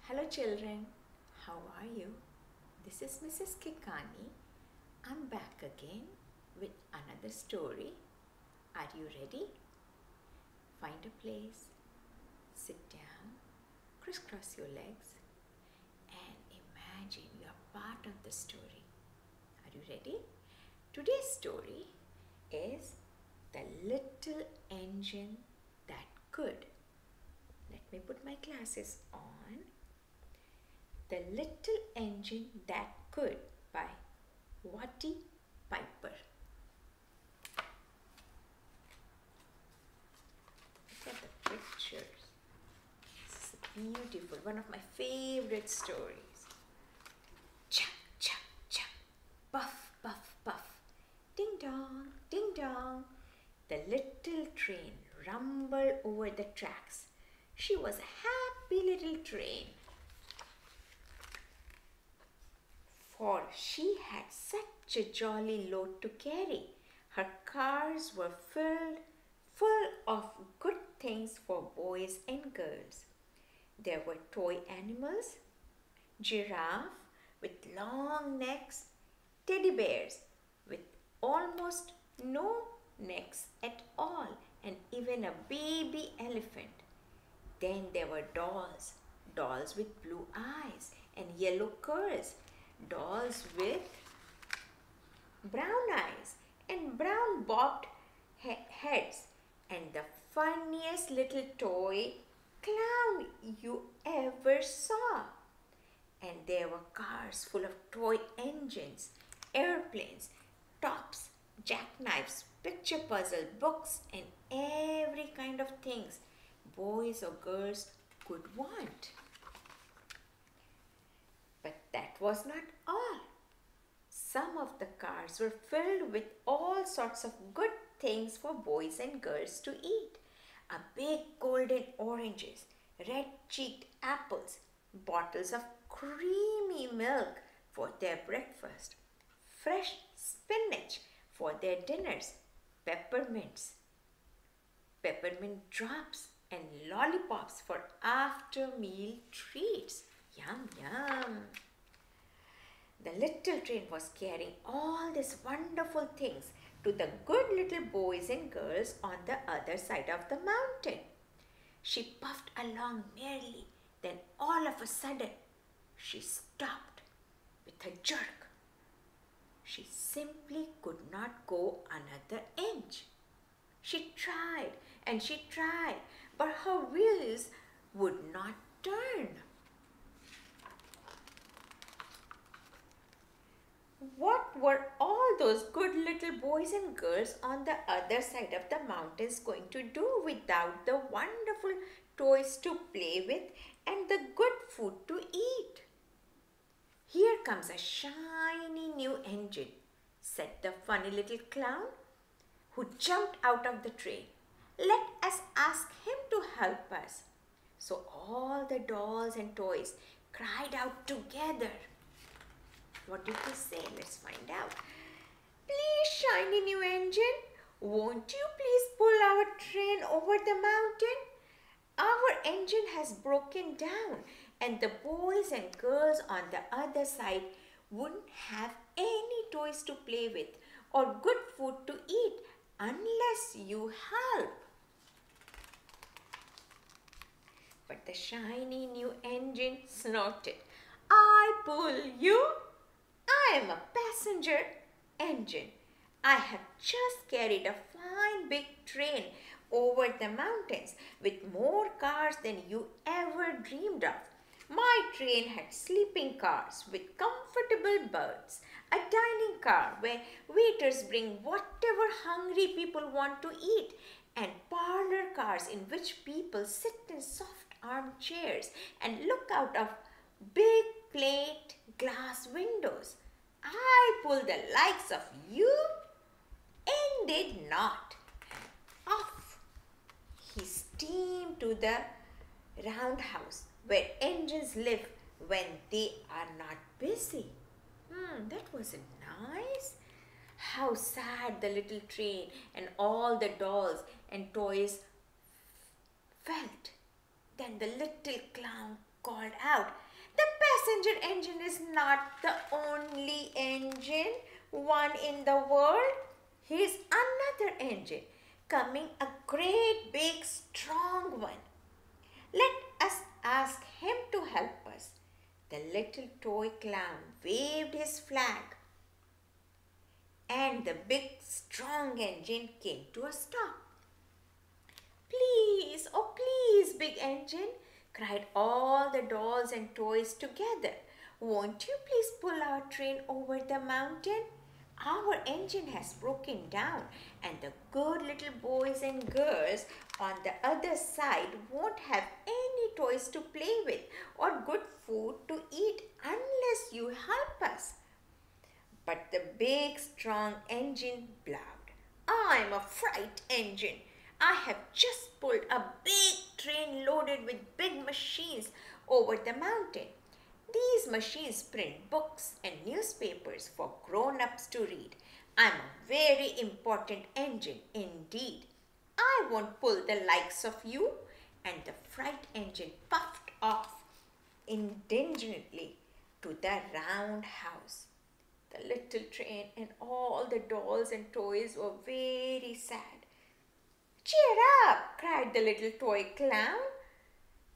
Hello children, how are you? This is Mrs Kikani. I'm back again with another story. Are you ready? Find a place, sit down, crisscross your legs and imagine you're part of the story. Are you ready? Today's story is The Little Engine That Could. Let me put my glasses on. The Little Engine That Could by Watty Piper. Look at the pictures. This is beautiful, one of my favorite stories. Chap, chap, chap, puff, puff, puff, ding dong, ding dong. The little train rumbled over the tracks. She was a happy little train, for she had such a jolly load to carry. Her cars were full of good things for boys and girls. There were toy animals, giraffe with long necks, teddy bears with almost no necks at all, and even a baby elephant. Then there were dolls with blue eyes and yellow curls, dolls with brown eyes and brown bobbed heads, and the funniest little toy clown you ever saw. And there were cars full of toy engines, airplanes, tops, jackknives, picture puzzle books, and every kind of things boys or girls could want. But that was not all. Some of the cars were filled with all sorts of good things for boys and girls to eat. A big golden oranges, red-cheeked apples, bottles of creamy milk for their breakfast, fresh spinach for their dinners, peppermint drops, and lollipops for after-meal treats. Yum, yum. The little train was carrying all these wonderful things to the good little boys and girls on the other side of the mountain. She puffed along merrily. Then all of a sudden, she stopped with a jerk. She simply could not go another inch. She tried and she tried, but her wheels would not turn. What were all those good little boys and girls on the other side of the mountains going to do without the wonderful toys to play with and the good food to eat? "Here comes a shiny new engine," said the funny little clown, who jumped out of the train. "Let us ask him to help us." So all the dolls and toys cried out together. What did they say? Let's find out. "Please, shiny new engine, won't you please pull our train over the mountain? Our engine has broken down and the boys and girls on the other side wouldn't have any toys to play with or good food to eat unless you help." But the shiny new engine snorted. "I pull you? I am a passenger engine. I have just carried a fine big train over the mountains with more cars than you ever dreamed of. My train had sleeping cars with comfortable berths, a dining car where waiters bring whatever hungry people want to eat, and parlor cars in which people sit in soft armchairs and look out of big plate glass windows. I pull the likes of you? Indeed not." Off he steamed to the roundhouse where engines live when they are not busy. That wasn't nice. How sad the little train and all the dolls and toys felt. Then the little clown called out, "The passenger engine is not the only one in the world. Here's another engine coming, a great big strong one. Let us ask him to help us." The little toy clown waved his flag, and the big strong engine came to a stop. "Please, oh please, big engine," cried all the dolls and toys together. "Won't you please pull our train over the mountain? Our engine has broken down, and the good little boys and girls on the other side won't have any toys to play with or good food to eat unless you help us." But the big strong engine blabbed, "I'm a freight engine. I have just pulled a big train loaded with big machines over the mountain. These machines print books and newspapers for grown-ups to read. I'm a very important engine indeed. I won't pull the likes of you." And the freight engine puffed off indignantly to the round house. The little train and all the dolls and toys were very sad. "Cheer up!" cried the little toy clown.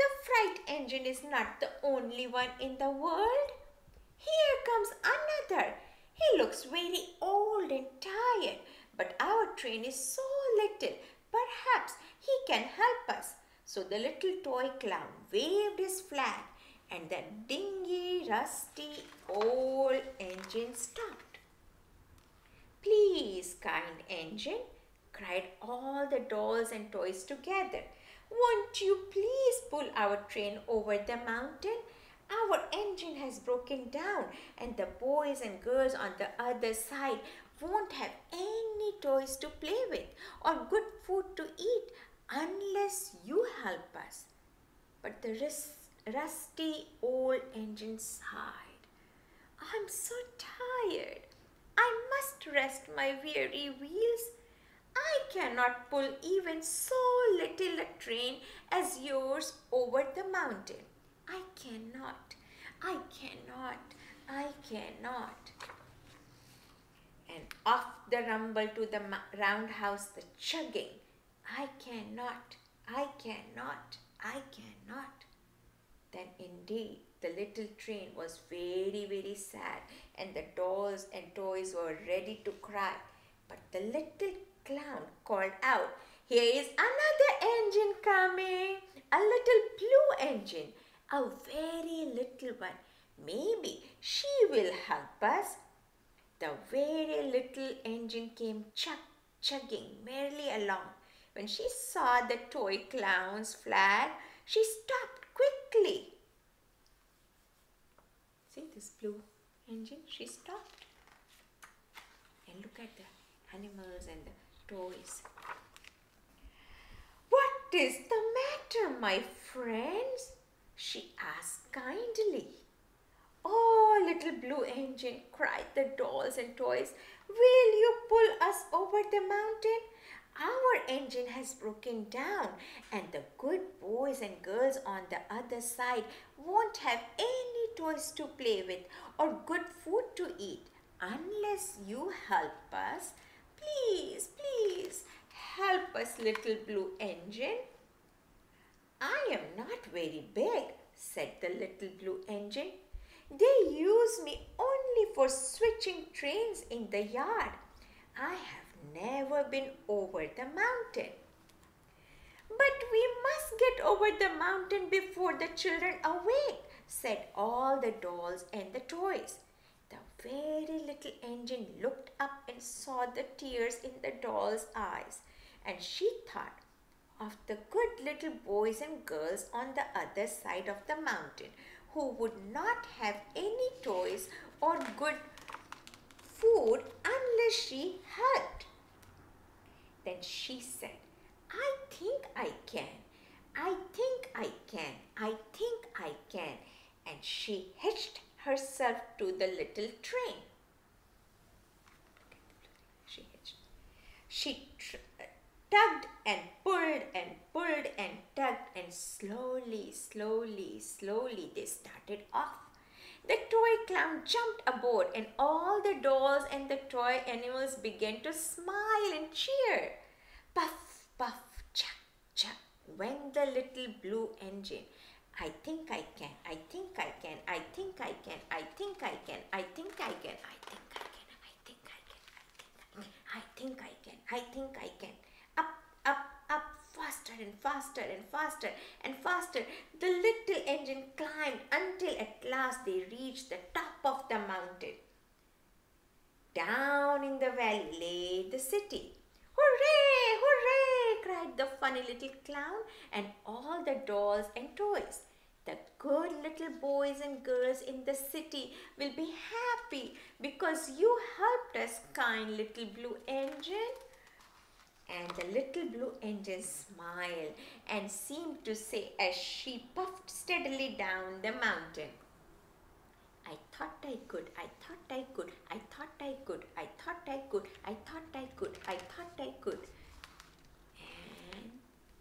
"The freight engine is not the only one in the world. Here comes another. He looks very old and tired, but our train is so little, perhaps he can help us." So the little toy clown waved his flag, and the dingy, rusty, old engine stopped. "Please, kind engine," cried all the dolls and toys together, "won't you please pull our train over the mountain? Our engine has broken down, and the boys and girls on the other side won't have any toys to play with or good food to eat unless you help us." But the rusty old engine sighed. "I'm so tired. I must rest my weary wheels. I cannot pull even so little a train as yours over the mountain. I cannot. And off the rumble to the roundhouse, the chugging. I cannot. Then indeed the little train was very, very sad, and the dolls and toys were ready to cry. But the little clown called out, "Here is another engine coming, a little blue engine, a very little one. Maybe she will help us." The very little engine came chugging merrily along. When she saw the toy clown's flag, she stopped quickly. See this blue engine? She stopped. And look at the animals and the toys. "What is the matter, my friends?" she asked kindly. "Oh, little blue engine," cried the dolls and toys, "will you pull us over the mountain? Our engine has broken down, and the good boys and girls on the other side won't have any toys to play with or good food to eat unless you help us. Please, help us, little blue engine." "I am not very big," said the little blue engine. "They use me only for switching trains in the yard. I have never been over the mountain." "But we must get over the mountain before the children awake," said all the dolls and the toys. The very little engine looked up and saw the tears in the doll's eyes, and she thought of the good little boys and girls on the other side of the mountain who would not have any toys or good food unless she helped. Then she said, "I think I can. And she hitched herself to the little train. tugged and pulled and tugged, and slowly, slowly, slowly they started off. The toy clown jumped aboard, and all the dolls and the toy animals began to smile and cheer. Puff, puff, chuck, chuck went the little blue engine. I think I can, I think I can, I think I can, I think I can, I think I can, I think I can, I think I can, I think I can, I think I can. Up, up, up, faster and faster and faster and faster. The little engine climbed until at last they reached the top of the mountain. Down in the valley lay the city. Hooray! Hooray! Cried the funny little clown and all the dolls and toys. The good little boys and girls in the city will be happy because you helped us, kind little blue engine. And the little blue engine smiled and seemed to say as she puffed steadily down the mountain, I thought I could, I thought I could, I thought I could, I thought I could, I thought I could, I thought I could. And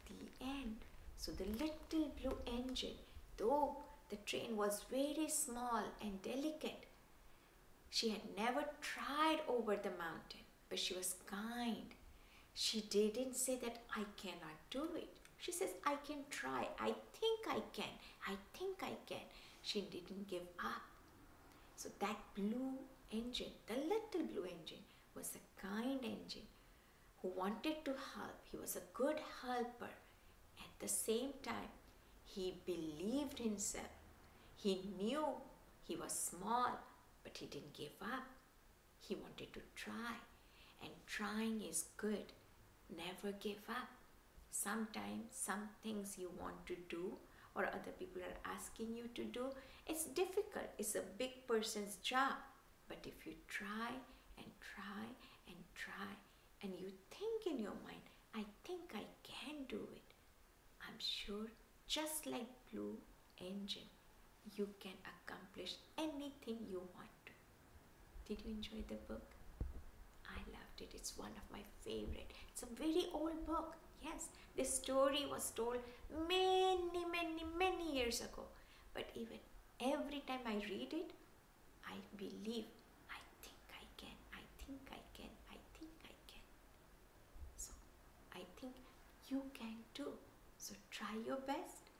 the end. So the little blue engine, though the train was very small and delicate, she had never tried over the mountain, but she was kind. She didn't say that I cannot do it. She says, I can try. I think I can. I think I can. She didn't give up. So that blue engine, the little blue engine, was a kind engine who wanted to help. He was a good helper. At the same time, he believed himself. He knew he was small, but he didn't give up. He wanted to try. And trying is good. Never give up. Sometimes some things you want to do or other people are asking you to do, it's difficult. It's a big person's job. But if you try and try and try and you think in your mind, I think I can do it, I'm sure just like Blue Engine, you can accomplish anything you want to. Did you enjoy the book? I loved it. It's one of my favorite. It's a very old book. Yes, this story was told many years ago. But even every time I read it, I believe, I think I can, I think I can, I think I can. So I think you can too. So try your best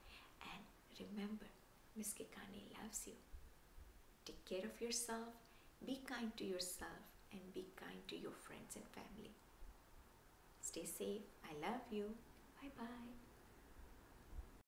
and remember, Miss Kikani loves you. Take care of yourself, be kind to yourself, and be kind to your friends and family. Stay safe. I love you. Bye-bye.